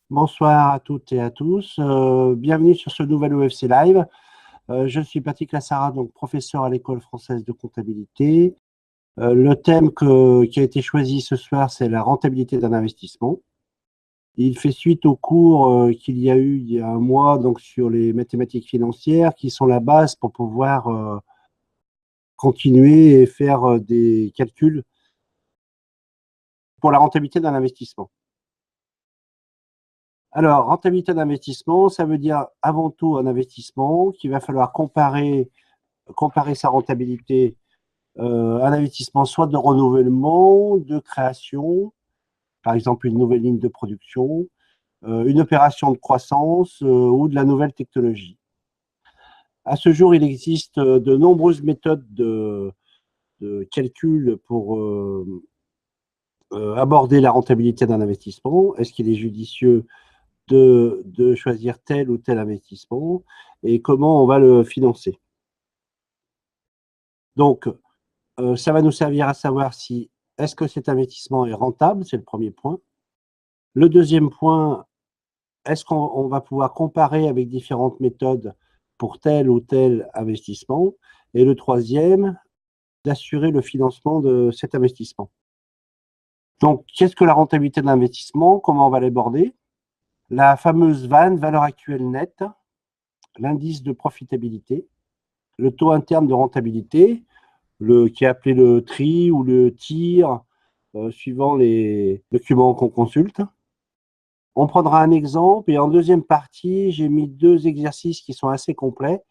Bonsoir à toutes et à tous. Bienvenue sur ce nouvel OFC Live. Je suis Patrick Lassara, donc professeur à l'École française de comptabilité. Le thème qui a été choisi ce soir, c'est la rentabilité d'un investissement. Il fait suite au cours qu'il y a eu il y a un mois donc sur les mathématiques financières, qui sont la base pour pouvoir continuer et faire des calculs pour la rentabilité d'un investissement. Alors, rentabilité d'investissement, ça veut dire avant tout un investissement qu'il va falloir comparer sa rentabilité, un investissement soit de renouvellement, de création, par exemple une nouvelle ligne de production, une opération de croissance ou de la nouvelle technologie. À ce jour, il existe de nombreuses méthodes de calcul pour aborder la rentabilité d'un investissement. Est-ce qu'il est judicieux de choisir tel ou tel investissement et comment on va le financer? Donc, ça va nous servir à savoir si est-ce que cet investissement est rentable, c'est le premier point. Le deuxième point, est-ce qu'on va pouvoir comparer avec différentes méthodes pour tel ou tel investissement? Et le troisième, d'assurer le financement de cet investissement. Donc, qu'est-ce que la rentabilité d'investissement? Comment on va l'aborder? La fameuse VAN, valeur actuelle nette, l'indice de profitabilité, le taux interne de rentabilité, qui est appelé le TRI ou le TIR, suivant les documents qu'on consulte. On prendra un exemple et en deuxième partie, j'ai mis deux exercices qui sont assez complets,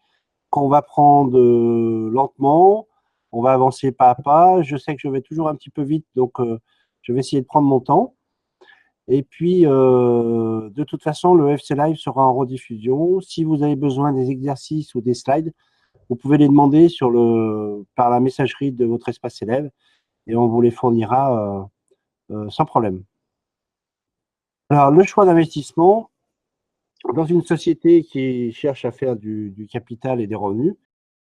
qu'on va prendre lentement, on va avancer pas à pas. Je sais que je vais toujours un petit peu vite, donc je vais essayer de prendre mon temps. Et puis, de toute façon, le FC Live sera en rediffusion. Si vous avez besoin des exercices ou des slides, vous pouvez les demander par la messagerie de votre espace élève et on vous les fournira sans problème. Alors, le choix d'investissement, dans une société qui cherche à faire du capital et des revenus,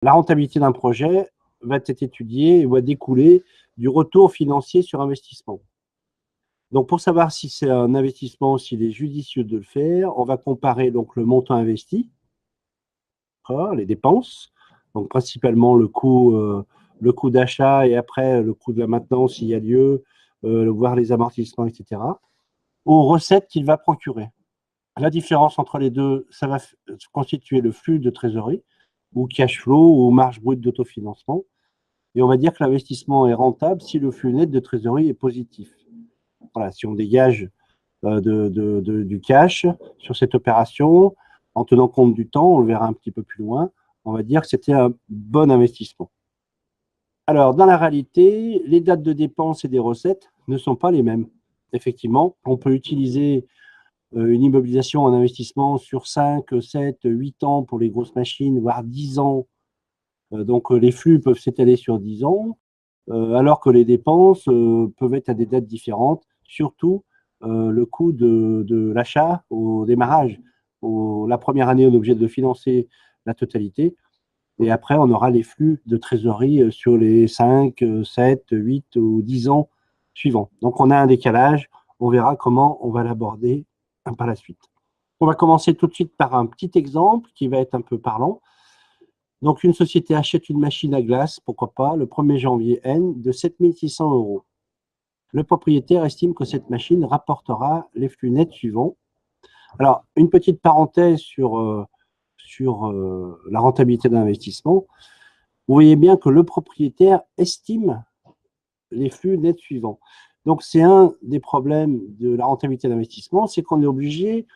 la rentabilité d'un projet va être étudiée et va découler du retour financier sur investissement. Donc, pour savoir si c'est un investissement, s'il est judicieux de le faire, on va comparer donc le montant investi, les dépenses, donc principalement le coût d'achat et après le coût de la maintenance s'il y a lieu, voir les amortissements, etc., aux recettes qu'il va procurer. La différence entre les deux, ça va constituer le flux de trésorerie, ou cash flow, ou marge brute d'autofinancement. Et on va dire que l'investissement est rentable si le flux net de trésorerie est positif. Voilà, si on dégage du cash sur cette opération, en tenant compte du temps, on le verra un petit peu plus loin, on va dire que c'était un bon investissement. Alors, dans la réalité, les dates de dépenses et des recettes ne sont pas les mêmes. Effectivement, on peut utiliser une immobilisation en investissement sur 5, 7, 8 ans pour les grosses machines, voire 10 ans. Donc, les flux peuvent s'étaler sur 10 ans, alors que les dépenses peuvent être à des dates différentes, surtout le coût de l'achat au démarrage. La première année, on est obligé de financer la totalité. Et après, on aura les flux de trésorerie sur les 5, 7, 8 ou 10 ans suivants. Donc, on a un décalage. On verra comment on va l'aborder par la suite. On va commencer tout de suite par un petit exemple qui va être un peu parlant. Donc, une société achète une machine à glace, pourquoi pas, le 1er janvier N, de 7 600 €. Le propriétaire estime que cette machine rapportera les flux nets suivants. Alors, une petite parenthèse sur la rentabilité d'investissement. Vous voyez bien que le propriétaire estime les flux nets suivants. Donc, c'est un des problèmes de la rentabilité d'investissement, c'est qu'on est obligé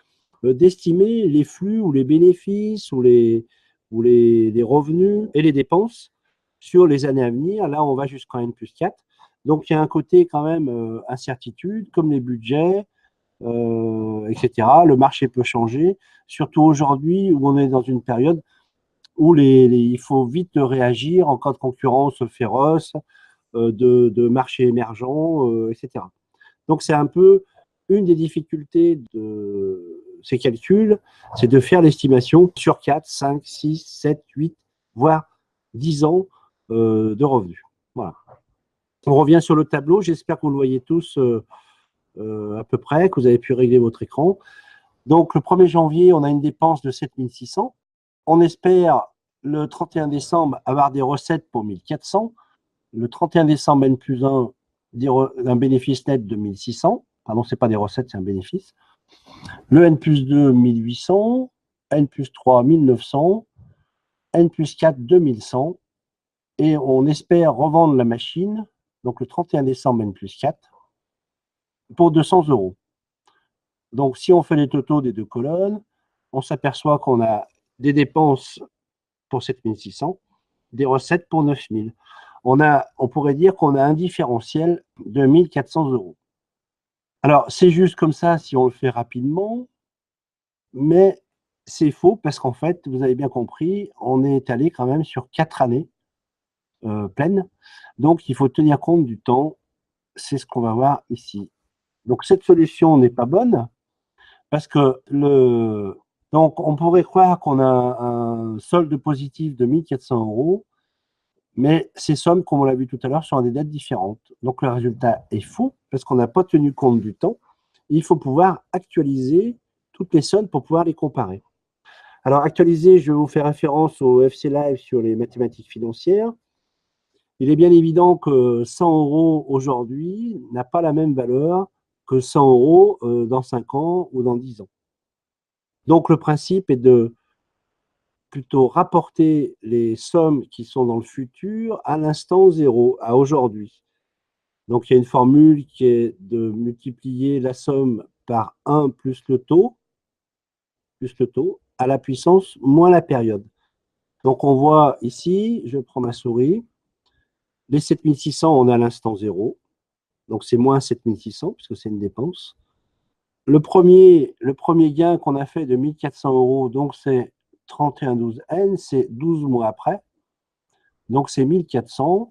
d'estimer les flux ou les bénéfices ou les revenus et les dépenses sur les années à venir. Là, on va jusqu'en N+4. Donc, il y a un côté quand même incertitude, comme les budgets, etc. Le marché peut changer, surtout aujourd'hui où on est dans une période où il faut vite réagir en cas de concurrence féroce, de marchés émergents, etc. Donc, c'est un peu une des difficultés de ces calculs, c'est de faire l'estimation sur 4, 5, 6, 7, 8, voire 10 ans de revenus. Voilà. On revient sur le tableau. J'espère que vous le voyez tous à peu près, que vous avez pu régler votre écran. Donc, le 1er janvier, on a une dépense de 7 600. On espère, le 31 décembre, avoir des recettes pour 1 400. Le 31 décembre, N+1, un bénéfice net de 1 600. Pardon, ce n'est pas des recettes, c'est un bénéfice. Le N+2, 1 800. N+3, 1 900. N+4, 2 100. Et on espère revendre la machine, donc le 31 décembre, N+4, pour 200 €. Donc, si on fait les totaux des deux colonnes, on s'aperçoit qu'on a des dépenses pour 7 600, des recettes pour 9 000. On pourrait dire qu'on a un différentiel de 1 400 €. Alors, c'est juste comme ça si on le fait rapidement, mais c'est faux parce qu'en fait, vous avez bien compris, on est allé quand même sur 4 années pleines. Donc, il faut tenir compte du temps. C'est ce qu'on va voir ici. Donc, cette solution n'est pas bonne parce que donc, on pourrait croire qu'on a un solde positif de 1 400 €, mais ces sommes, comme on l'a vu tout à l'heure, sont à des dates différentes. Donc, le résultat est faux parce qu'on n'a pas tenu compte du temps. Il faut pouvoir actualiser toutes les sommes pour pouvoir les comparer. Alors, actualiser, je vais vous faire référence au FC Live sur les mathématiques financières. Il est bien évident que 100 € aujourd'hui n'a pas la même valeur que 100 € dans 5 ans ou dans 10 ans. Donc, le principe est de plutôt rapporter les sommes qui sont dans le futur à l'instant 0, à aujourd'hui. Donc, il y a une formule qui est de multiplier la somme par 1 plus le taux, à la puissance moins la période. Donc, on voit ici, je prends ma souris, les 7600, on est à l'instant 0. Donc, c'est moins 7600, puisque c'est une dépense. Le premier gain qu'on a fait de 1 400 €, donc c'est 31,12N, c'est 12 mois après. Donc, c'est 1 400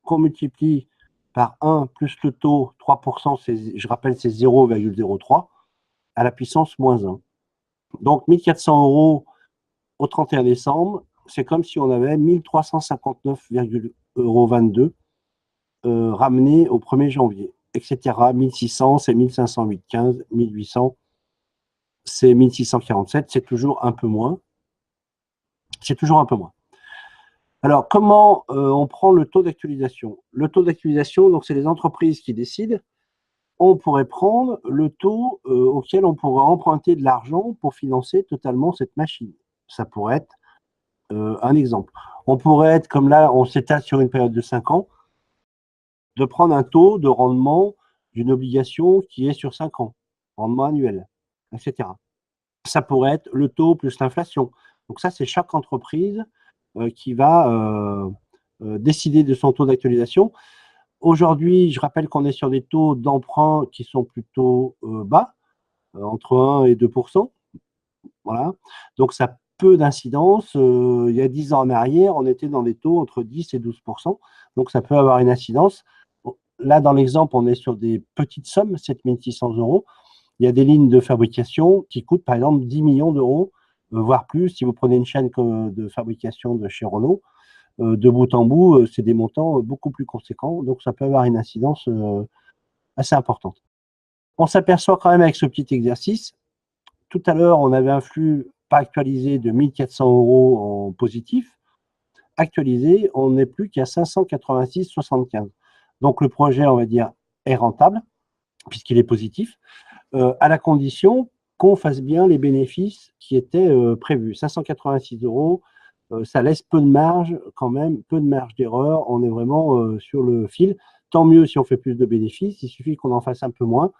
qu'on multiplie par 1 plus le taux, 3%, je rappelle, c'est 0,03, à la puissance moins 1. Donc, 1 400 € au 31 décembre, c'est comme si on avait 1 359,22 € ramenés au 1er janvier, etc. 1600, c'est 1508,15, 1800, c'est 1647, c'est toujours un peu moins. C'est toujours un peu moins. Alors, comment on prend le taux d'actualisation? Le taux d'actualisation, donc c'est les entreprises qui décident. On pourrait prendre le taux auquel on pourrait emprunter de l'argent pour financer totalement cette machine. Ça pourrait être un exemple. On pourrait être, comme là, on s'étale sur une période de 5 ans, de prendre un taux de rendement d'une obligation qui est sur 5 ans, rendement annuel, etc. Ça pourrait être le taux plus l'inflation. Donc ça, c'est chaque entreprise qui va décider de son taux d'actualisation. Aujourd'hui, je rappelle qu'on est sur des taux d'emprunt qui sont plutôt bas, entre 1 et 2%. Voilà. Donc, ça a peu d'incidence. Il y a 10 ans en arrière, on était dans des taux entre 10 et 12%. Donc, ça peut avoir une incidence. Là, dans l'exemple, on est sur des petites sommes, 7 600 €. Il y a des lignes de fabrication qui coûtent, par exemple, 10 millions d'euros, voire plus. Si vous prenez une chaîne de fabrication de chez Renault, de bout en bout, c'est des montants beaucoup plus conséquents. Donc, ça peut avoir une incidence assez importante. On s'aperçoit quand même avec ce petit exercice. Tout à l'heure, on avait un flux pas actualisé de 1 400 € en positif. Actualisé, on n'est plus qu'à 586,75. Donc, le projet, on va dire, est rentable, puisqu'il est positif, à la condition qu'on fasse bien les bénéfices qui étaient prévus. 586 €, ça laisse peu de marge quand même, peu de marge d'erreur. On est vraiment sur le fil. Tant mieux si on fait plus de bénéfices. Il suffit qu'on en fasse un peu moins.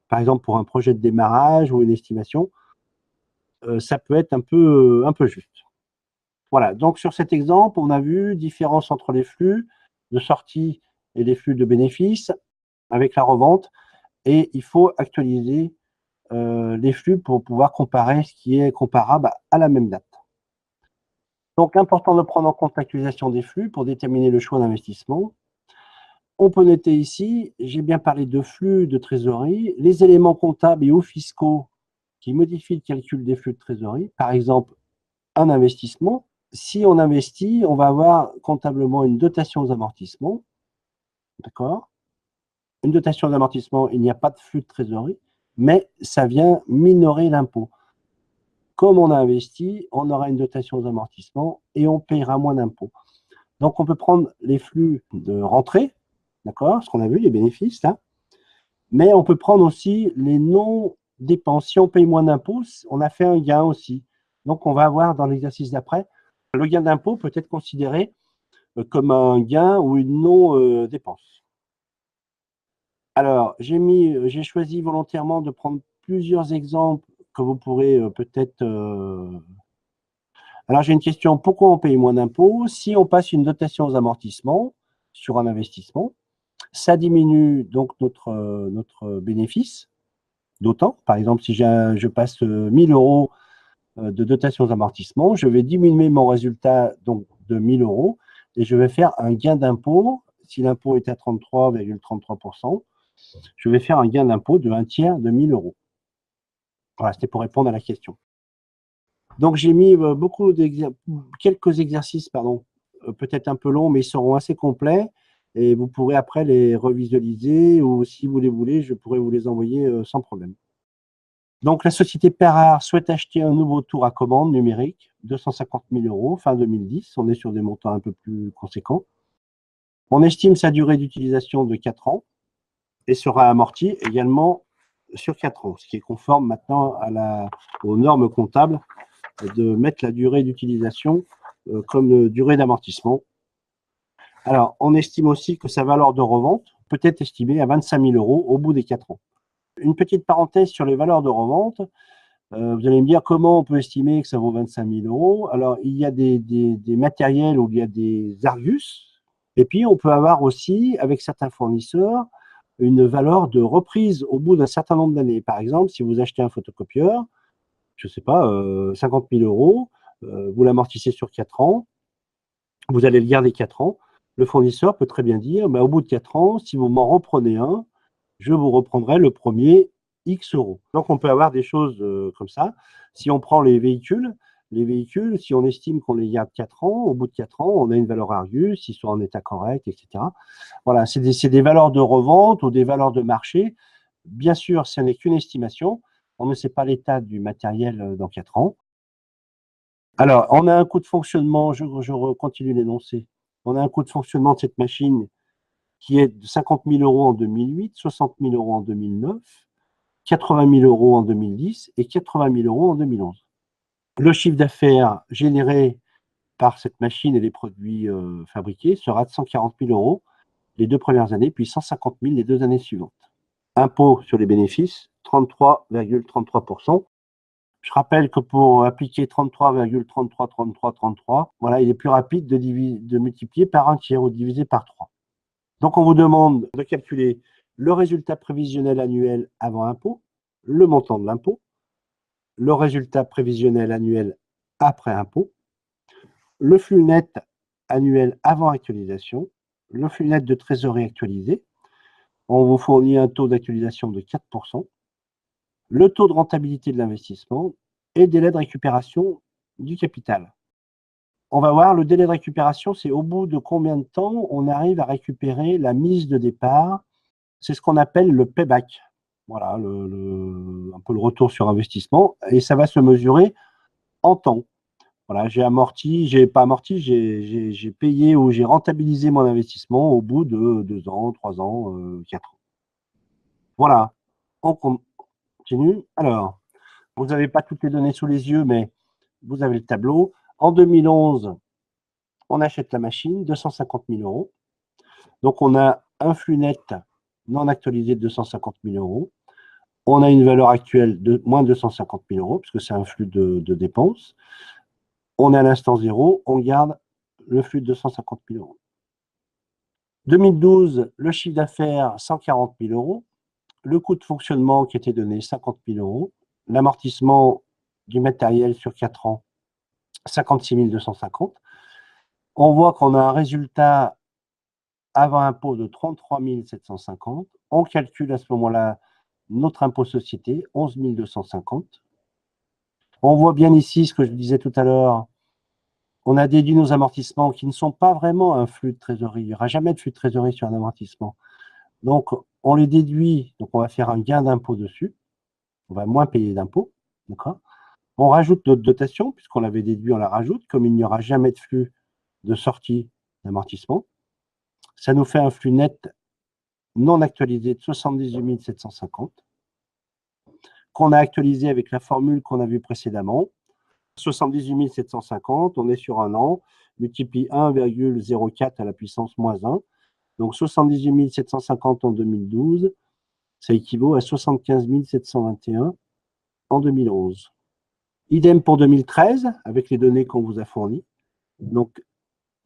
Par exemple, pour un projet de démarrage ou une estimation, ça peut être un peu juste. Voilà, donc sur cet exemple, on a vu différence entre les flux de sortie et les flux de bénéfices avec la revente. Et il faut actualiser les flux pour pouvoir comparer ce qui est comparable à la même date. Donc, important de prendre en compte l'actualisation des flux pour déterminer le choix d'investissement. On peut noter ici, j'ai bien parlé de flux de trésorerie, les éléments comptables et ou fiscaux qui modifient le calcul des flux de trésorerie, par exemple un investissement, si on investit, on va avoir comptablement une dotation aux amortissements. D'accord? Une dotation d'amortissement, il n'y a pas de flux de trésorerie, mais ça vient minorer l'impôt. Comme on a investi, on aura une dotation aux amortissements et on paiera moins d'impôts. Donc, on peut prendre les flux de rentrée, d'accord, ce qu'on a vu, les bénéfices, là, mais on peut prendre aussi les non-dépenses. Si on paye moins d'impôts, on a fait un gain aussi. Donc, on va avoir dans l'exercice d'après, le gain d'impôt peut être considéré comme un gain ou une non-dépense. Alors, j'ai choisi volontairement de prendre plusieurs exemples que vous pourrez peut-être... Alors, j'ai une question. Pourquoi on paye moins d'impôts? Si on passe une dotation aux amortissements sur un investissement, ça diminue donc notre bénéfice d'autant. Par exemple, si je passe 1000 euros de dotation aux amortissements, je vais diminuer mon résultat donc, de 1000 euros et je vais faire un gain d'impôt. Si l'impôt est à 33,33%, je vais faire un gain d'impôt de 1/3 de 1000 euros. Voilà, c'était pour répondre à la question. Donc, j'ai mis quelques exercices, pardon, peut-être un peu longs, mais ils seront assez complets. Et vous pourrez après les revisualiser ou si vous les voulez, je pourrais vous les envoyer sans problème. Donc, la société Perrard souhaite acheter un nouveau tour à commande numérique, 250 000 euros, fin 2010. On est sur des montants un peu plus conséquents. On estime sa durée d'utilisation de 4 ans et sera amorti également sur 4 ans, ce qui est conforme maintenant aux normes comptables de mettre la durée d'utilisation comme durée d'amortissement. Alors, on estime aussi que sa valeur de revente peut être estimée à 25 000 euros au bout des 4 ans. Une petite parenthèse sur les valeurs de revente. Vous allez me dire comment on peut estimer que ça vaut 25 000 euros. Alors, il y a des matériels où il y a des Argus. Et puis, on peut avoir aussi, avec certains fournisseurs, une valeur de reprise au bout d'un certain nombre d'années. Par exemple, si vous achetez un photocopieur, je ne sais pas, 50 000 euros, vous l'amortissez sur 4 ans, vous allez le garder 4 ans. Le fournisseur peut très bien dire, au bout de 4 ans, si vous m'en reprenez un, je vous reprendrai le premier X euros. Donc, on peut avoir des choses comme ça. Si on prend les véhicules, si on estime qu'on les garde 4 ans, au bout de 4 ans, on a une valeur Argus, ils sont en état correct, etc. Voilà, c'est des valeurs de revente ou des valeurs de marché. Bien sûr, ce n'est qu'une estimation. On ne sait pas l'état du matériel dans 4 ans. Alors, on a un coût de fonctionnement, je continue l'énoncé. On a un coût de fonctionnement de cette machine qui est de 50 000 euros en 2008, 60 000 euros en 2009, 80 000 euros en 2010 et 80 000 euros en 2011. Le chiffre d'affaires généré par cette machine et les produits fabriqués sera de 140 000 euros les 2 premières années, puis 150 000 les 2 années suivantes. Impôt sur les bénéfices, 33,33%. Je rappelle que pour appliquer 33,3333, voilà, il est plus rapide de multiplier par 1/3 ou de diviser par 3. Donc, on vous demande de calculer le résultat prévisionnel annuel avant impôt, le montant de l'impôt, le résultat prévisionnel annuel après impôt, le flux net annuel avant actualisation, le flux net de trésorerie actualisé. On vous fournit un taux d'actualisation de 4%, le taux de rentabilité de l'investissement et délai de récupération du capital. On va voir, le délai de récupération, c'est au bout de combien de temps on arrive à récupérer la mise de départ. C'est ce qu'on appelle le payback. Voilà, un peu le retour sur investissement. Et ça va se mesurer en temps. Voilà, j'ai payé ou j'ai rentabilisé mon investissement au bout de 2 ans, 3 ans, 4 ans. Voilà, on continue. Alors, vous n'avez pas toutes les données sous les yeux, mais vous avez le tableau. En 2011, on achète la machine, 250 000 euros. Donc, on a un flux net non actualisé de 250 000 euros. On a une valeur actuelle de moins 250 000 euros, puisque c'est un flux de dépenses. On est à l'instant zéro, on garde le flux de 250 000 euros. 2012, le chiffre d'affaires, 140 000 euros. Le coût de fonctionnement qui était donné, 50 000 euros. L'amortissement du matériel sur 4 ans, 56 250. On voit qu'on a un résultat avant impôt de 33 750. On calcule à ce moment-là notre impôt société, 11 250. On voit bien ici ce que je disais tout à l'heure. On a déduit nos amortissements qui ne sont pas vraiment un flux de trésorerie. Il n'y aura jamais de flux de trésorerie sur un amortissement. Donc, on les déduit, donc on va faire un gain d'impôt dessus. On va moins payer d'impôts, d'accord? On rajoute notre dotation, puisqu'on l'avait déduit, on la rajoute. Comme il n'y aura jamais de flux de sortie d'amortissement, ça nous fait un flux net non actualisé de 78 750, qu'on a actualisé avec la formule qu'on a vue précédemment. 78 750, on est sur un an, multiplie 1,04 à la puissance moins 1. Donc 78 750 en 2012, ça équivaut à 75 721 en 2011. Idem pour 2013, avec les données qu'on vous a fournies. Donc,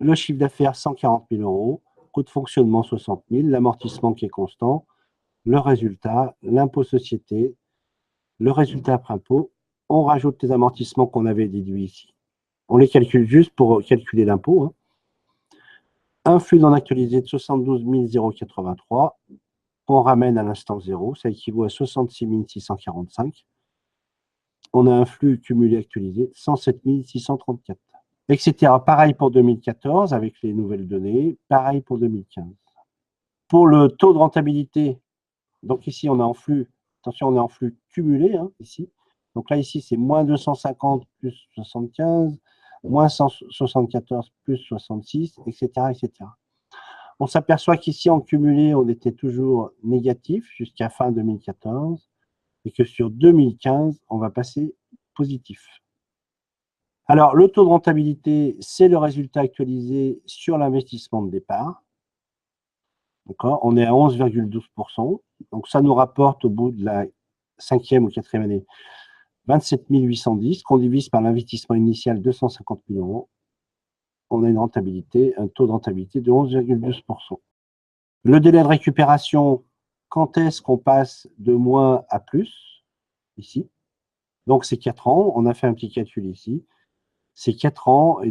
le chiffre d'affaires, 140 000 euros, coût de fonctionnement, 60 000, l'amortissement qui est constant, le résultat, l'impôt société, le résultat après impôt, on rajoute les amortissements qu'on avait déduits ici. On les calcule juste pour calculer l'impôt. Hein. Un flux non actualisé de 72 083, qu'on ramène à l'instant 0, ça équivaut à 66 645. On a un flux cumulé actualisé de 107 634, etc. Pareil pour 2014 avec les nouvelles données, pareil pour 2015. Pour le taux de rentabilité, donc ici on est en flux, attention on est en flux cumulé, hein, ici. Donc là ici c'est moins 250 plus 75, moins 174 plus 66, etc. etc. On s'aperçoit qu'ici en cumulé on était toujours négatif jusqu'à fin 2014 et que sur 2015 on va passer positif. Alors, le taux de rentabilité, c'est le résultat actualisé sur l'investissement de départ. D'accord? On est à 11,12%. Donc, ça nous rapporte au bout de la 5e ou 4e année 27 810, qu'on divise par l'investissement initial 250 000 euros. On a une rentabilité, un taux de rentabilité de 11,12%. Le délai de récupération, quand est-ce qu'on passe de moins à plus? Ici. Donc, c'est 4 ans. On a fait un petit calcul ici. C'est 4 ans et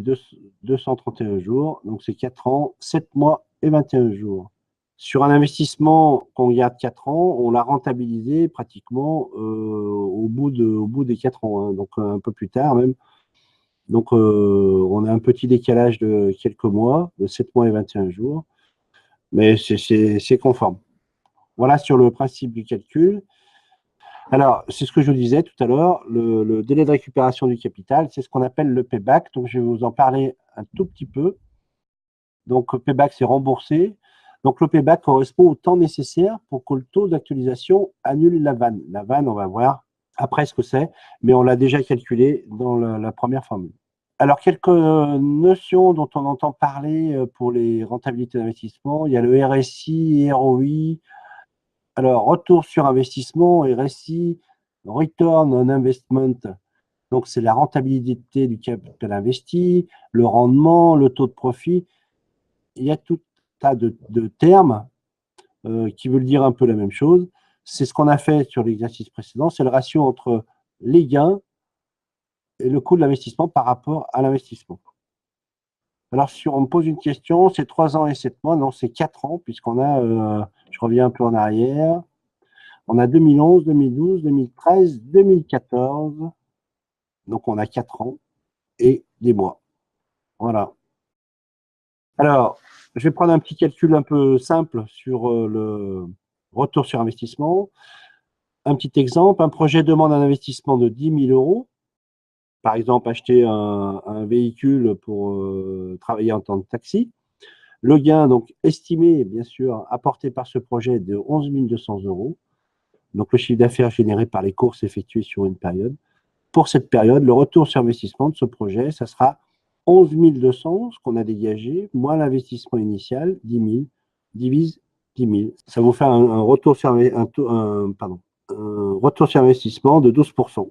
231 jours. Donc, c'est 4 ans, 7 mois et 21 jours. Sur un investissement qu'on garde 4 ans, on l'a rentabilisé pratiquement au bout des 4 ans, hein, donc un peu plus tard même. Donc, on a un petit décalage de quelques mois, de 7 mois et 21 jours, mais c'est conforme. Voilà sur le principe du calcul. Alors, c'est ce que je vous disais tout à l'heure, le délai de récupération du capital, c'est ce qu'on appelle le payback. Donc, je vais vous en parler un tout petit peu. Donc, le payback, c'est remboursé. Donc, le payback correspond au temps nécessaire pour que le taux d'actualisation annule la vanne. La vanne, on va voir après ce que c'est, mais on l'a déjà calculé dans la première formule. Alors, quelques notions dont on entend parler pour les rentabilités d'investissement. Il y a le RSI et ROI. Alors, retour sur investissement, RSI, Return on Investment, donc c'est la rentabilité du capital investi, le rendement, le taux de profit. Il y a tout un tas de termes qui veulent dire un peu la même chose. C'est ce qu'on a fait sur l'exercice précédent, c'est le ratio entre les gains et le coût de l'investissement par rapport à l'investissement. Alors, si on me pose une question, c'est 3 ans et 7 mois, non, c'est 4 ans, puisqu'on a, je reviens un peu en arrière, on a 2011, 2012, 2013, 2014. Donc, on a 4 ans et des mois. Voilà. Alors, je vais prendre un petit calcul un peu simple sur le retour sur investissement. Un petit exemple, un projet demande un investissement de 10 000 euros. Par exemple, acheter un véhicule pour travailler en tant que taxi. Le gain, donc, estimé, bien sûr, apporté par ce projet est de 11 200 euros. Donc, le chiffre d'affaires généré par les courses effectuées sur une période. Pour cette période, le retour sur investissement de ce projet, ça sera 11 200, ce qu'on a dégagé, moins l'investissement initial, 10 000, divise 10 000. Ça vous fait un retour sur investissement de 12%.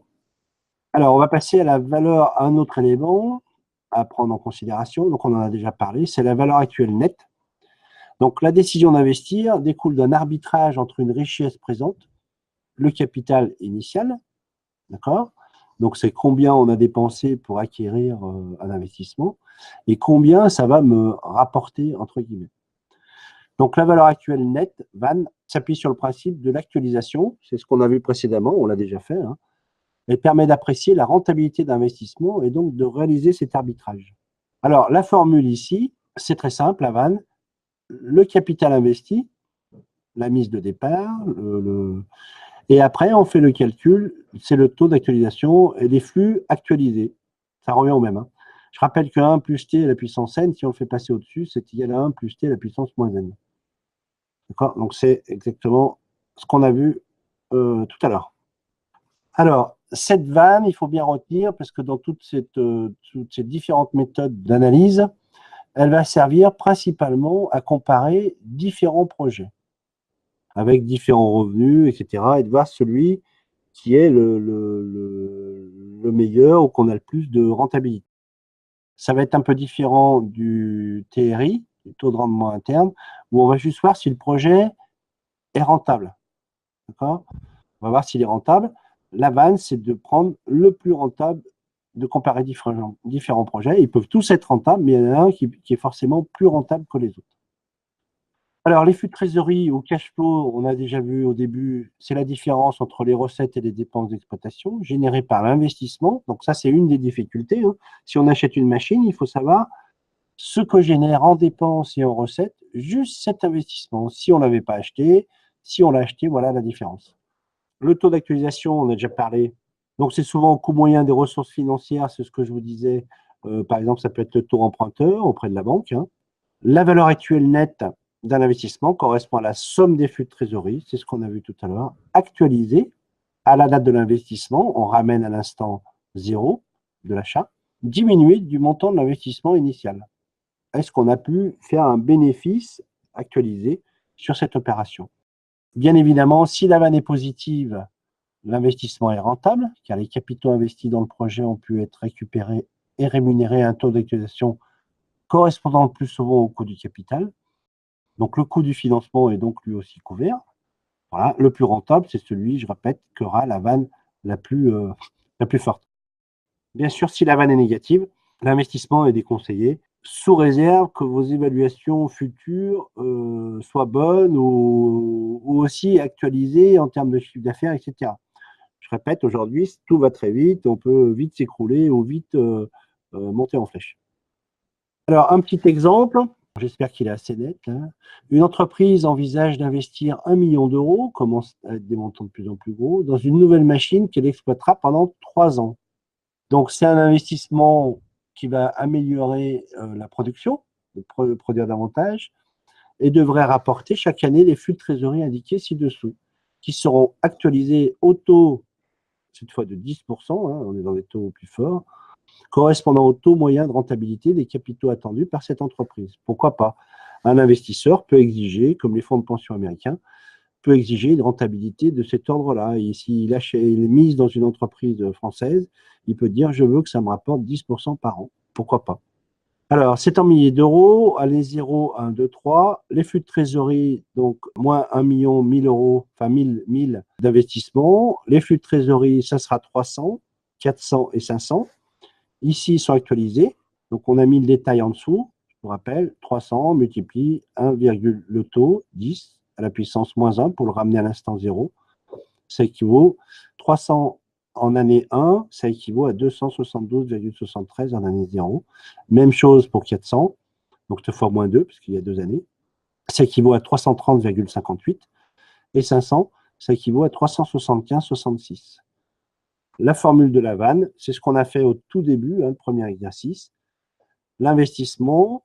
Alors, on va passer à la valeur, à un autre élément à prendre en considération. Donc, on en a déjà parlé, c'est la valeur actuelle nette. Donc, la décision d'investir découle d'un arbitrage entre une richesse présente, le capital initial, d'accord? Donc, c'est combien on a dépensé pour acquérir un investissement et combien ça va me rapporter, entre guillemets. Donc, la valeur actuelle nette, VAN, s'appuie sur le principe de l'actualisation. C'est ce qu'on a vu précédemment, on l'a déjà fait. Hein. Elle permet d'apprécier la rentabilité d'investissement et donc de réaliser cet arbitrage. Alors, la formule ici, c'est très simple, la vanne. Le capital investi, la mise de départ, et après, on fait le calcul, c'est le taux d'actualisation et les flux actualisés. Ça revient au même. Hein. Je rappelle que 1 plus t à la puissance n, si on le fait passer au-dessus, c'est égal à 1 plus t à la puissance moins n. D'accord? Donc, c'est exactement ce qu'on a vu tout à l'heure. Alors, cette vanne, il faut bien retenir, parce que dans toutes ces différentes méthodes d'analyse, elle va servir principalement à comparer différents projets, avec différents revenus, etc., et de voir celui qui est le meilleur ou qu'on a le plus de rentabilité. Ça va être un peu différent du TRI, du taux de rendement interne, où on va juste voir si le projet est rentable. D'accord? On va voir s'il est rentable. La vanne, c'est de prendre le plus rentable, de comparer différents projets. Ils peuvent tous être rentables, mais il y en a un qui est forcément plus rentable que les autres. Alors, les flux de trésorerie ou cash flow, on a déjà vu au début, c'est la différence entre les recettes et les dépenses d'exploitation générées par l'investissement. Donc ça, c'est une des difficultés. Hein. Si on achète une machine, il faut savoir ce que génère en dépenses et en recettes juste cet investissement. Si on ne l'avait pas acheté, si on l'a acheté, voilà la différence. Le taux d'actualisation, on a déjà parlé. Donc c'est souvent au coût moyen des ressources financières, c'est ce que je vous disais. Par exemple, ça peut être le taux emprunteur auprès de la banque. Hein. La valeur actuelle nette d'un investissement correspond à la somme des flux de trésorerie, c'est ce qu'on a vu tout à l'heure, actualisé à la date de l'investissement, on ramène à l'instant 0 de l'achat, diminué du montant de l'investissement initial. Est-ce qu'on a pu faire un bénéfice actualisé sur cette opération? Bien évidemment, si la vanne est positive, l'investissement est rentable, car les capitaux investis dans le projet ont pu être récupérés et rémunérés à un taux d'actualisation correspondant le plus souvent au coût du capital. Donc le coût du financement est donc lui aussi couvert. Voilà. Le plus rentable, c'est celui, je répète, qui aura la vanne la plus forte. Bien sûr, si la vanne est négative, l'investissement est déconseillé, sous réserve que vos évaluations futures soient bonnes ou aussi actualisées en termes de chiffre d'affaires, etc. Je répète, aujourd'hui, tout va très vite, on peut vite s'écrouler ou vite monter en flèche. Alors, un petit exemple, j'espère qu'il est assez net. Hein. Une entreprise envisage d'investir 1 million d'euros, commence à être des montants de plus en plus gros, dans une nouvelle machine qu'elle exploitera pendant 3 ans. Donc, c'est un investissement qui va améliorer la production, produire davantage, et devrait rapporter chaque année les flux de trésorerie indiqués ci-dessous, qui seront actualisés au taux, cette fois de 10%, hein, on est dans des taux plus forts, correspondant au taux moyen de rentabilité des capitaux attendus par cette entreprise. Pourquoi pas? Un investisseur peut exiger, comme les fonds de pension américains, peut exiger une rentabilité de cet ordre-là. Et s'il mise dans une entreprise française, il peut dire « je veux que ça me rapporte 10% par an ». Pourquoi pas? Alors, c'est en milliers d'euros, allez 0, 1, 2, 3. Les flux de trésorerie, donc moins 1 million, 1000 euros, enfin 1000 d'investissement. Les flux de trésorerie, ça sera 300, 400 et 500. Ici, ils sont actualisés. Donc, on a mis le détail en dessous. Je vous rappelle, 300 multiplie 1, le taux, 10, à la puissance moins 1 pour le ramener à l'instant 0. Ça équivaut 300 en année 1, ça équivaut à 272,73 en année 0. Même chose pour 400, donc 2 fois moins 2, puisqu'il y a 2 années. Ça équivaut à 330,58. Et 500, ça équivaut à 375,66. La formule de la vanne, c'est ce qu'on a fait au tout début, hein, le premier exercice. L'investissement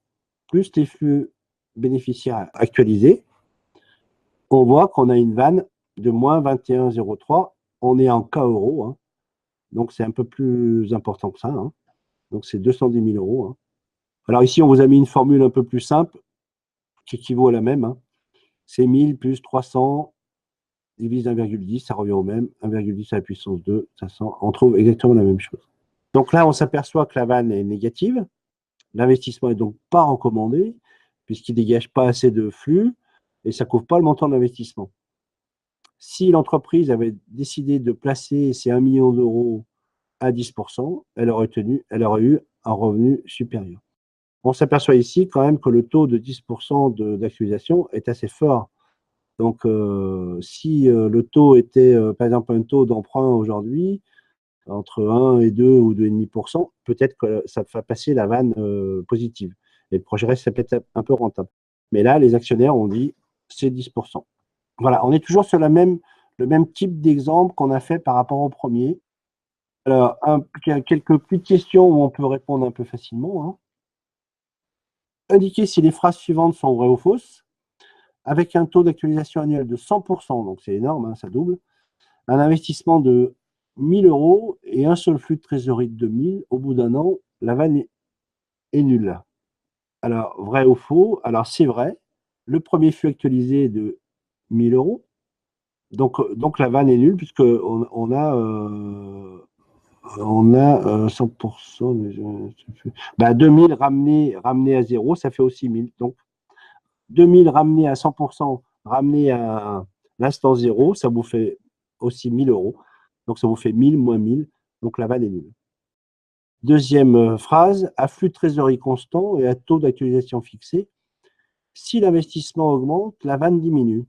plus les flux bénéficiaires actualisés. On voit qu'on a une vanne de moins 21,03. On est en K euros, hein. Donc c'est un peu plus important que ça. Hein. Donc c'est 210 000 euros. Hein. Alors ici, on vous a mis une formule un peu plus simple qui équivaut à la même. Hein. C'est 1000 plus 300 divise 1,10, ça revient au même. 1,10 à la puissance 2, 500. On trouve exactement la même chose. Donc là, on s'aperçoit que la vanne est négative. L'investissement n'est donc pas recommandé puisqu'il ne dégage pas assez de flux et ça ne couvre pas le montant de l'investissement. Si l'entreprise avait décidé de placer ces 1 million d'euros à 10%, elle aurait eu un revenu supérieur. On s'aperçoit ici quand même que le taux de 10% d'actualisation est assez fort. Donc, si le taux était, par exemple, un taux d'emprunt aujourd'hui entre 1 et 2 ou 2,5%, peut-être que ça va passer la vanne positive. Et le projet reste peut-être un peu rentable. Mais là, les actionnaires ont dit c'est 10%. Voilà, on est toujours sur le même type d'exemple qu'on a fait par rapport au premier. Alors, quelques petites questions où on peut répondre un peu facilement. Hein. Indiquer si les phrases suivantes sont vraies ou fausses. Avec un taux d'actualisation annuel de 100%, donc c'est énorme, hein, ça double, un investissement de 1000 € et un seul flux de trésorerie de 2000, au bout d'un an, la vanne est nulle. Alors, vrai ou faux? Alors, c'est vrai. Le premier flux actualisé est de 1000 €. Donc la vanne est nulle, puisqu'on on a 100%. 2000 ramené à zéro, ça fait aussi 1000. Donc, 2000 ramené à 100%, ramené à l'instant zéro, ça vous fait aussi 1000 €. Donc, ça vous fait 1000 moins 1000. Donc, la vanne est nulle. Deuxième phrase, à flux de trésorerie constant et à taux d'actualisation fixé, si l'investissement augmente, la vanne diminue.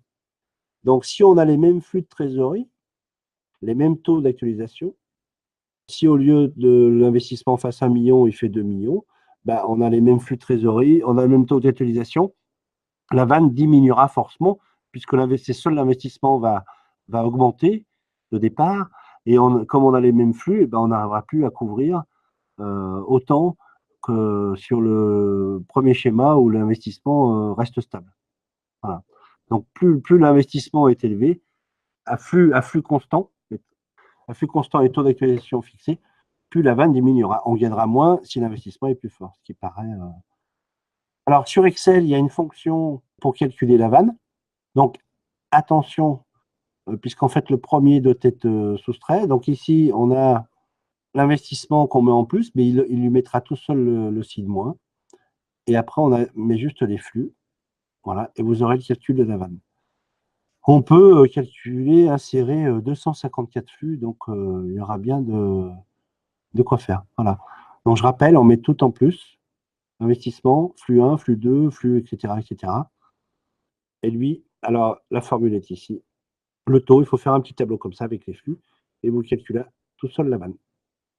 Donc, si on a les mêmes flux de trésorerie, les mêmes taux d'actualisation, si au lieu de l'investissement fasse 1 million, il fait 2 millions, ben, on a les mêmes flux de trésorerie, on a le même taux d'actualisation, la vanne diminuera forcément, puisque seul l'investissement va augmenter de départ, et comme on a les mêmes flux, eh ben, on n'arrivera plus à couvrir autant que sur le premier schéma où l'investissement reste stable. Voilà. Donc plus l'investissement est élevé, à flux constant et taux d'actualisation fixé, plus la vanne diminuera. On gagnera moins si l'investissement est plus fort, ce qui paraît. Alors sur Excel, il y a une fonction pour calculer la vanne. Donc attention, puisqu'en fait le premier doit être soustrait. Donc ici, on a l'investissement qu'on met en plus, mais il lui mettra tout seul le signe moins. Et après, on met juste les flux. Voilà, et vous aurez le calcul de la vanne. On peut calculer, insérer 254 flux, donc il y aura bien de quoi faire. Voilà. Donc je rappelle, on met tout en plus. Investissement, flux 1, flux 2, flux, etc., etc. Et lui, alors la formule est ici. Le taux, il faut faire un petit tableau comme ça avec les flux, et vous calculez tout seul la vanne.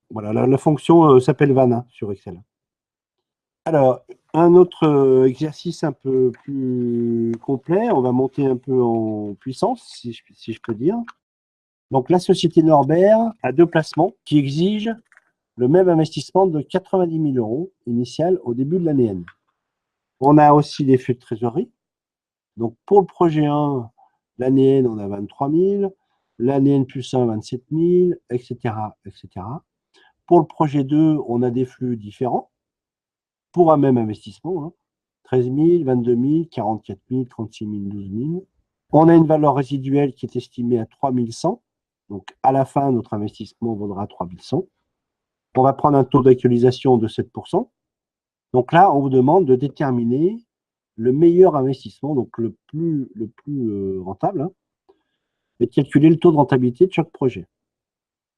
Voilà, la fonction s'appelle vanne hein, sur Excel. Alors, un autre exercice un peu plus complet, on va monter un peu en puissance, si je peux dire. Donc, la société Norbert a 2 placements qui exigent le même investissement de 90 000 € initial au début de l'année N. On a aussi des flux de trésorerie. Donc, pour le projet 1, l'année N, on a 23 000, l'année N plus 1, 27 000, etc., etc. Pour le projet 2, on a des flux différents pour un même investissement. Hein. 13 000, 22 000, 44 000, 36 000, 12 000. On a une valeur résiduelle qui est estimée à 3 100. Donc, à la fin, notre investissement vaudra 3 100. On va prendre un taux d'actualisation de 7%. Donc là, on vous demande de déterminer le meilleur investissement, donc le plus rentable, hein, et de calculer le taux de rentabilité de chaque projet.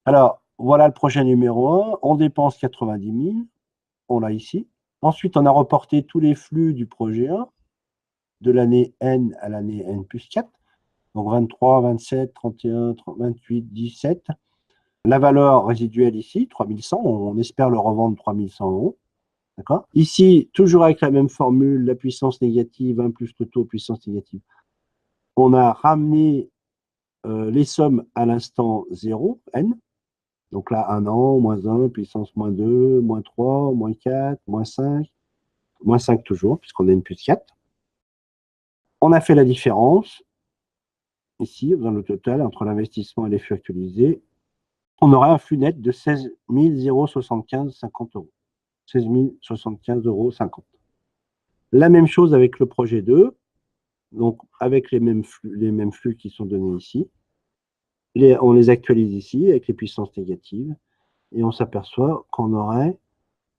Alors, voilà le projet numéro 1. On dépense 90 000. On l'a ici. Ensuite, on a reporté tous les flux du projet 1, de l'année N à l'année N plus 4. Donc 23, 27, 31, 28, 17. La valeur résiduelle ici, 3100. On espère le revendre 3100 €. D'accord? Ici, toujours avec la même formule, la puissance négative, 1 plus le taux puissance négative. On a ramené les sommes à l'instant 0, N. Donc là, 1 an, moins 1, puissance moins 2, moins 3, moins 4, moins 5. Moins 5 toujours, puisqu'on a une plus 4. On a fait la différence. Ici, dans le total, entre l'investissement et les flux actualisés, on aura un flux net de 16 075,50 €. 16 075,50 €. La même chose avec le projet 2, donc avec les mêmes flux qui sont donnés ici. On les actualise ici avec les puissances négatives et on s'aperçoit qu'on aurait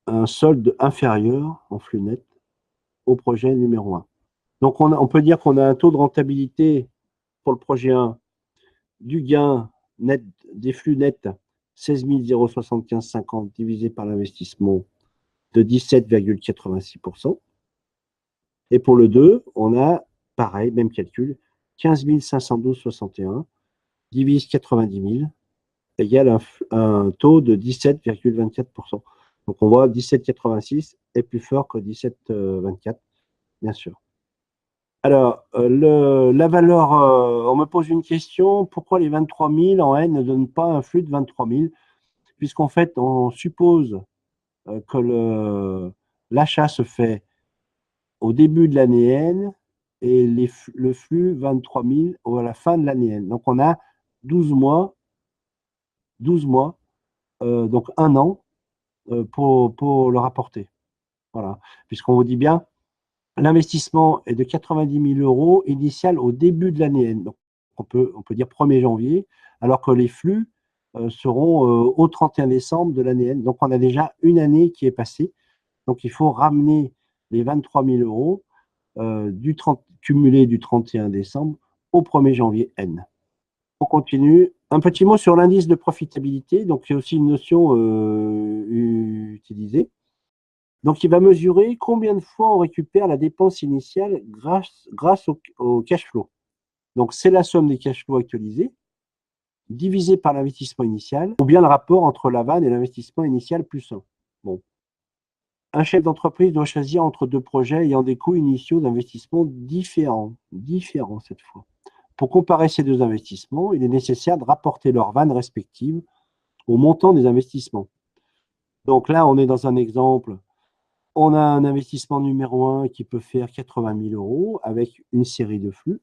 un solde inférieur en flux net au projet numéro 1. Donc on peut dire qu'on a un taux de rentabilité pour le projet 1 du gain net des flux nets 16 075,50 divisé par l'investissement de 17,86%. Et pour le 2, on a pareil, même calcul, 15 512,61 divise 90 000 égale un taux de 17,24%. Donc on voit 17,86 est plus fort que 17,24, bien sûr. Alors, la valeur, on me pose une question, pourquoi les 23 000 en N ne donnent pas un flux de 23 000? Puisqu'en fait, on suppose que l'achat se fait au début de l'année N et le flux 23 000 à la fin de l'année N. Donc, on a 12 mois, 12 mois, donc un an pour le rapporter. Voilà. Puisqu'on vous dit bien, l'investissement est de 90 000 euros initial au début de l'année N. Donc, on peut dire 1er janvier, alors que les flux seront au 31 décembre de l'année N. Donc, on a déjà une année qui est passée. Donc, il faut ramener les 23 000 euros cumulés du 31 décembre au 1er janvier N. On continue. Un petit mot sur l'indice de profitabilité. Donc, c'est aussi une notion utilisée. Donc, il va mesurer combien de fois on récupère la dépense initiale grâce au cash flow. Donc, c'est la somme des cash flows actualisés divisé par l'investissement initial, ou bien le rapport entre la vanne et l'investissement initial plus 1. Bon. Un chef d'entreprise doit choisir entre deux projets ayant des coûts initiaux d'investissement différents cette fois. Pour comparer ces deux investissements, il est nécessaire de rapporter leurs vannes respectives au montant des investissements. Donc là, on est dans un exemple. On a un investissement numéro 1 qui peut faire 80 000 euros avec une série de flux.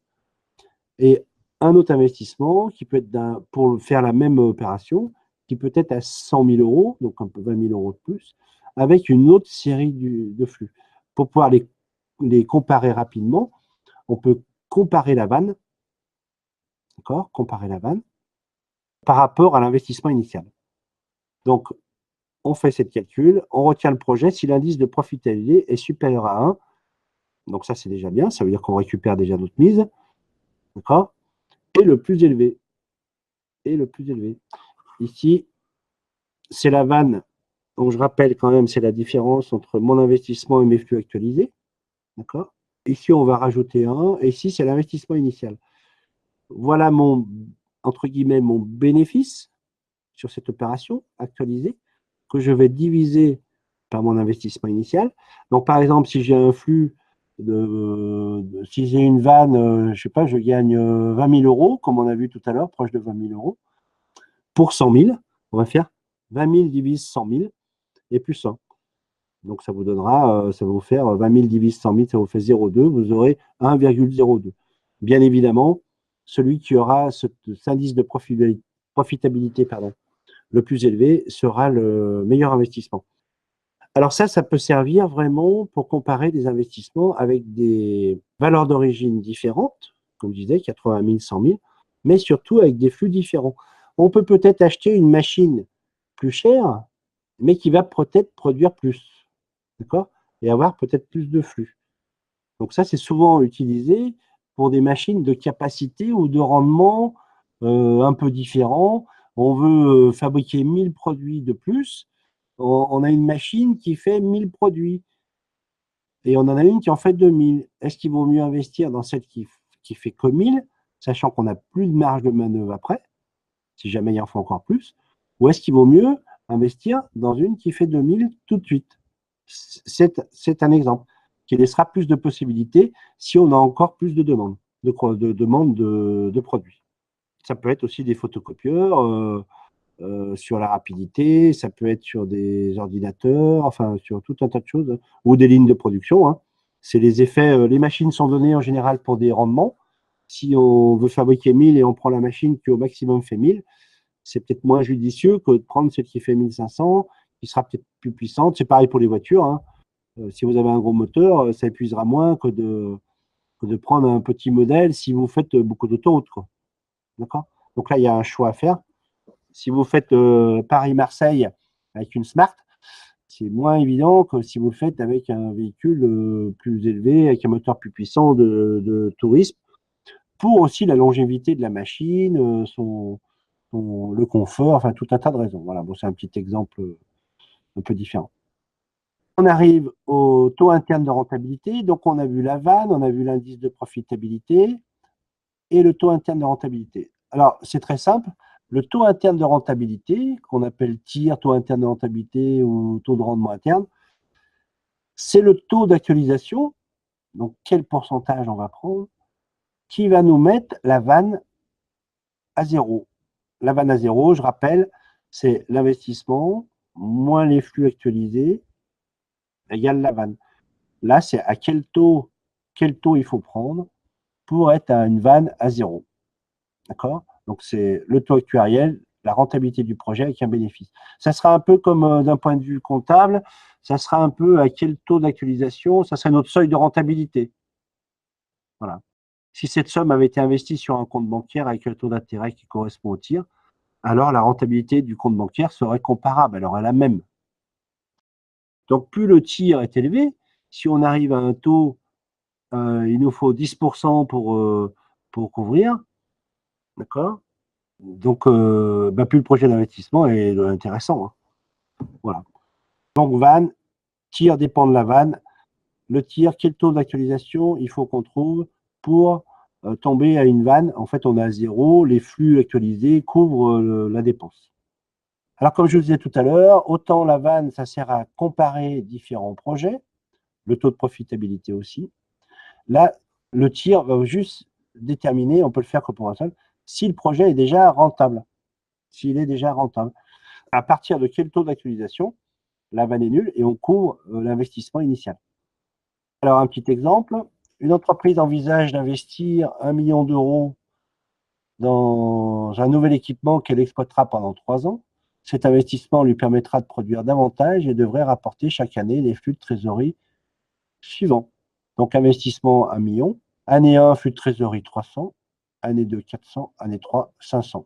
Et un autre investissement qui peut être pour faire la même opération, qui peut être à 100 000 euros, donc un peu 20 000 euros de plus, avec une autre série de flux. Pour pouvoir les comparer rapidement, on peut comparer la vanne, d'accord, comparer la vanne par rapport à l'investissement initial. Donc, on fait cette calcul, on retient le projet. Si l'indice de profitabilité est supérieur à 1, donc ça c'est déjà bien, ça veut dire qu'on récupère déjà notre mise, d'accord, et le plus élevé. Ici, c'est la vanne. Donc, je rappelle quand même, c'est la différence entre mon investissement et mes flux actualisés. D'accord? Ici, on va rajouter 1. Et ici, c'est l'investissement initial. Voilà entre guillemets, mon bénéfice sur cette opération actualisée que je vais diviser par mon investissement initial. Donc, par exemple, si j'ai un flux si j'ai une vanne, je ne sais pas, je gagne 20 000 euros, comme on a vu tout à l'heure, proche de 20 000 euros, pour 100 000, on va faire 20 000 divise 100 000 et plus 100. Donc, ça vous donnera, ça va vous faire 20 000 divise 100 000, ça vous fait 0,2. Vous aurez 1,02. Bien évidemment, celui qui aura cet indice de profitabilité le plus élevé sera le meilleur investissement. Alors ça peut servir vraiment pour comparer des investissements avec des valeurs d'origine différentes, comme je disais, 80 000, 100 000, mais surtout avec des flux différents. On peut peut-être acheter une machine plus chère, mais qui va peut-être produire plus, d'accord, et avoir peut-être plus de flux. Donc ça, c'est souvent utilisé pour des machines de capacité ou de rendement un peu différents. On veut fabriquer 1000 produits de plus, on a une machine qui fait 1000 produits et on en a une qui en fait 2000. Est-ce qu'il vaut mieux investir dans celle qui fait que 1000, sachant qu'on n'a plus de marge de manœuvre après, si jamais il en faut encore plus, ou est-ce qu'il vaut mieux investir dans une qui fait 2000 tout de suite? C'est un exemple qui laissera plus de possibilités si on a encore plus de demandes, de produits. Ça peut être aussi des photocopieurs sur la rapidité, ça peut être sur des ordinateurs, enfin sur tout un tas de choses, ou des lignes de production. Hein. C'est les effets, les machines sont données en général pour des rendements. Si on veut fabriquer 1000 et on prend la machine qui au maximum fait 1000, c'est peut-être moins judicieux que de prendre celle qui fait 1500, qui sera peut-être plus puissante. C'est pareil pour les voitures. Hein. Si vous avez un gros moteur, ça épuisera moins que de prendre un petit modèle si vous faites beaucoup d'autoroutes. D'accord? Donc là, il y a un choix à faire. Si vous faites Paris-Marseille avec une Smart, c'est moins évident que si vous le faites avec un véhicule plus élevé, avec un moteur plus puissant de tourisme, pour aussi la longévité de la machine, le confort, enfin tout un tas de raisons. Voilà, bon, c'est un petit exemple un peu différent. On arrive au taux interne de rentabilité. Donc, on a vu la vanne, on a vu l'indice de profitabilité et le taux interne de rentabilité. Alors, c'est très simple. Le taux interne de rentabilité, qu'on appelle TIR, taux interne de rentabilité ou taux de rendement interne, c'est le taux d'actualisation, donc quel pourcentage on va prendre, qui va nous mettre la vanne à zéro. La vanne à zéro, je rappelle, c'est l'investissement moins les flux actualisés égale la vanne. Là, c'est à quel taux il faut prendre pour être à une vanne à zéro. D'accord? Donc, c'est le taux actuariel, la rentabilité du projet avec un bénéfice. Ça sera un peu comme d'un point de vue comptable, ça sera un peu à quel taux d'actualisation, ça serait notre seuil de rentabilité. Voilà. Si cette somme avait été investie sur un compte bancaire avec le taux d'intérêt qui correspond au TIR, alors la rentabilité du compte bancaire serait comparable, elle aurait la même. Donc, plus le TIR est élevé, si on arrive à un taux, il nous faut 10% pour couvrir, d'accord? Donc, plus le projet d'investissement est intéressant. Hein. Voilà. Donc, vanne, TIR dépend de la vanne. Le TIR, quel taux d'actualisation il faut qu'on trouve pour tomber à une vanne? En fait, on est à zéro, les flux actualisés couvrent la dépense. Alors, comme je vous disais tout à l'heure, autant la vanne, ça sert à comparer différents projets, le taux de profitabilité aussi. Là, le TIR va juste déterminer, on peut le faire que pour un seul, si le projet est déjà rentable. S'il est déjà rentable. À partir de quel taux d'actualisation la vanne est nulle et on couvre l'investissement initial. Alors, un petit exemple, une entreprise envisage d'investir 1 million d'euros dans un nouvel équipement qu'elle exploitera pendant 3 ans. Cet investissement lui permettra de produire davantage et devrait rapporter chaque année les flux de trésorerie suivants. Donc, investissement 1 million, année 1, flux de trésorerie 300, année 2, 400, année 3, 500.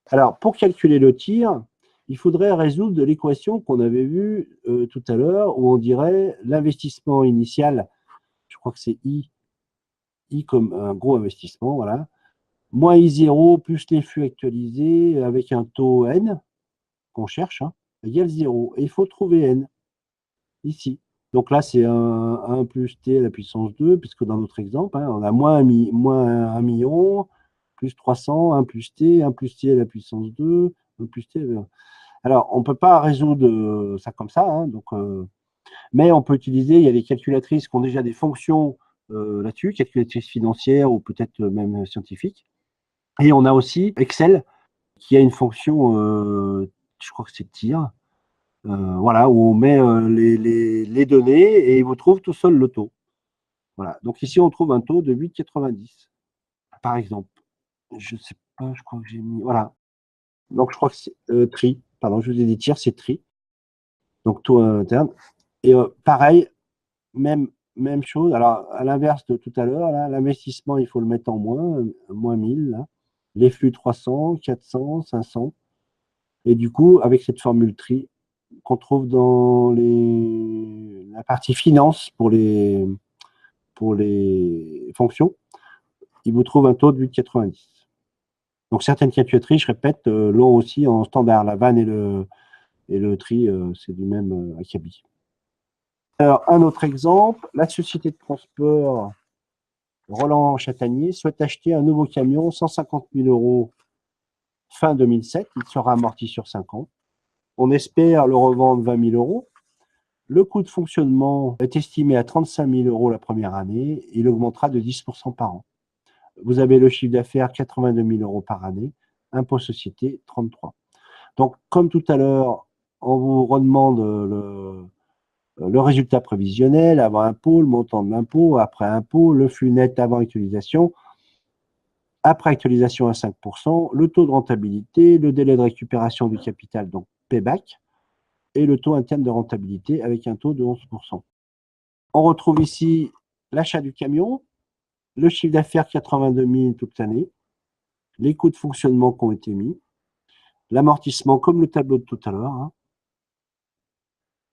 Alors, pour calculer le TIR, il faudrait résoudre l'équation qu'on avait vue tout à l'heure, où on dirait l'investissement initial, je crois que c'est I comme un gros investissement, voilà, moins I0 plus les flux actualisés avec un taux N, qu'on cherche, hein, égale 0. Et il faut trouver N, ici. Donc là, c'est 1 plus T à la puissance 2, puisque dans notre exemple, hein, on a moins 1 million, plus 300, 1 plus T à la puissance 2, 1 plus T. Alors, on ne peut pas résoudre ça comme ça, hein, donc, mais on peut utiliser, il y a des calculatrices qui ont déjà des fonctions là-dessus, calculatrices financières ou peut-être même scientifiques. Et on a aussi Excel qui a une fonction, je crois que c'est TIR, voilà, où on met les données et il vous trouve tout seul le taux. Voilà. Donc ici, on trouve un taux de 8,90, par exemple. Je ne sais pas, je crois que j'ai mis. Voilà. Donc je crois que c'est tri. Pardon, je vous ai dit TIR, c'est tri. Donc taux interne. Et pareil, même chose. Alors, à l'inverse de tout à l'heure, l'investissement, il faut le mettre en moins 1000. Là. Les flux 300, 400, 500. Et du coup, avec cette formule tri qu'on trouve dans la partie finance pour les fonctions, il vous trouve un taux de 8,90. Donc, certaines calculatrices, je répète, l'ont aussi en standard. La vanne et le tri, c'est du même acabit. Alors, un autre exemple, la société de transport Roland Chatanier souhaite acheter un nouveau camion, 150 000 € fin 2007. Il sera amorti sur 5 ans. On espère le revendre 20 000 €. Le coût de fonctionnement est estimé à 35 000 € la première année. Il augmentera de 10% par an. Vous avez le chiffre d'affaires 82 000 € par année. Impôt société 33. Donc, comme tout à l'heure, on vous redemande le résultat prévisionnel, avant impôt, le montant de l'impôt, après impôt, le flux net avant actualisation, après actualisation à 5%, le taux de rentabilité, le délai de récupération du capital, donc payback, et le taux interne de rentabilité avec un taux de 11%. On retrouve ici l'achat du camion, le chiffre d'affaires 82 000 toute l'année, les coûts de fonctionnement qui ont été mis, l'amortissement comme le tableau de tout à l'heure. Hein.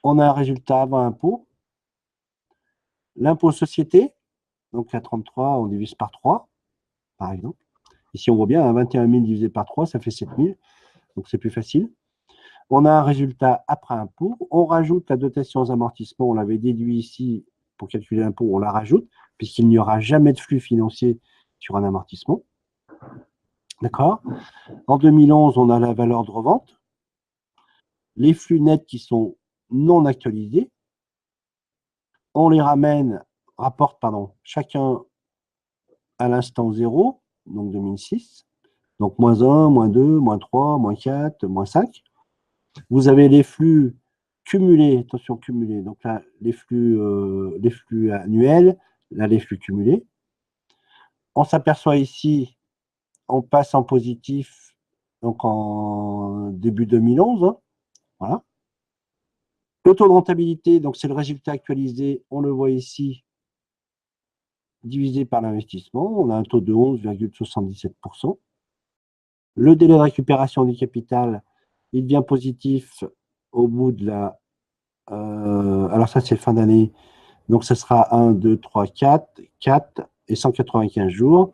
On a un résultat avant impôt, l'impôt société, donc à 33, on divise par 3, par exemple. Ici, on voit bien, 21 000 divisé par 3, ça fait 7 000, donc c'est plus facile. On a un résultat après impôt, on rajoute la dotation aux amortissements, on l'avait déduit ici pour calculer l'impôt, on la rajoute, puisqu'il n'y aura jamais de flux financier sur un amortissement. D'accord? En 2011, on a la valeur de revente. Les flux nets qui sont non actualisés, on les rapporte, chacun à l'instant 0, donc 2006. Donc moins 1, moins 2, moins 3, moins 4, moins 5. Vous avez les flux cumulés, attention cumulés, donc là les flux annuels, là les flux cumulés. On s'aperçoit ici, on passe en positif, donc en début 2011, hein, voilà. Le taux de rentabilité, donc c'est le résultat actualisé, on le voit ici, divisé par l'investissement, on a un taux de 11,77%. Le délai de récupération du capital, il devient positif au bout de la... alors ça, c'est fin d'année. Donc, ce sera 1, 2, 3, 4, 4 et 195 jours.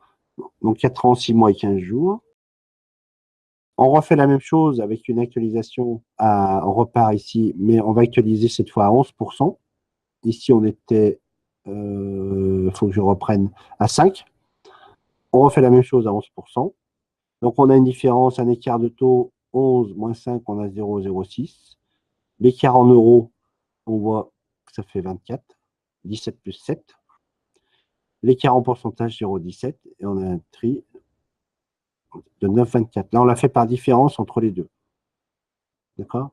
Donc, 4 ans, 6 mois et 15 jours. On refait la même chose avec une actualisation. On repart ici, mais on va actualiser cette fois à 11%. Ici, on était... faut que je reprenne à 5. On refait la même chose à 11%. Donc, on a une différence, un écart de taux 11 moins 5, on a 0,06. L'écart en euros, on voit que ça fait 24. 17 plus 7. L'écart en pourcentage, 0,17. Et on a un tri de 9,24. Là, on l'a fait par différence entre les deux. D'accord?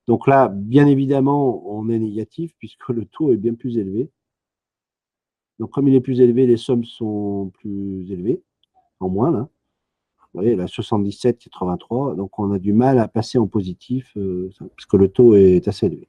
Donc là, bien évidemment, on est négatif puisque le taux est bien plus élevé. Donc, comme il est plus élevé, les sommes sont plus élevées, en moins, là. Vous voyez, là, 77, 83. Donc, on a du mal à passer en positif parce que le taux est assez élevé.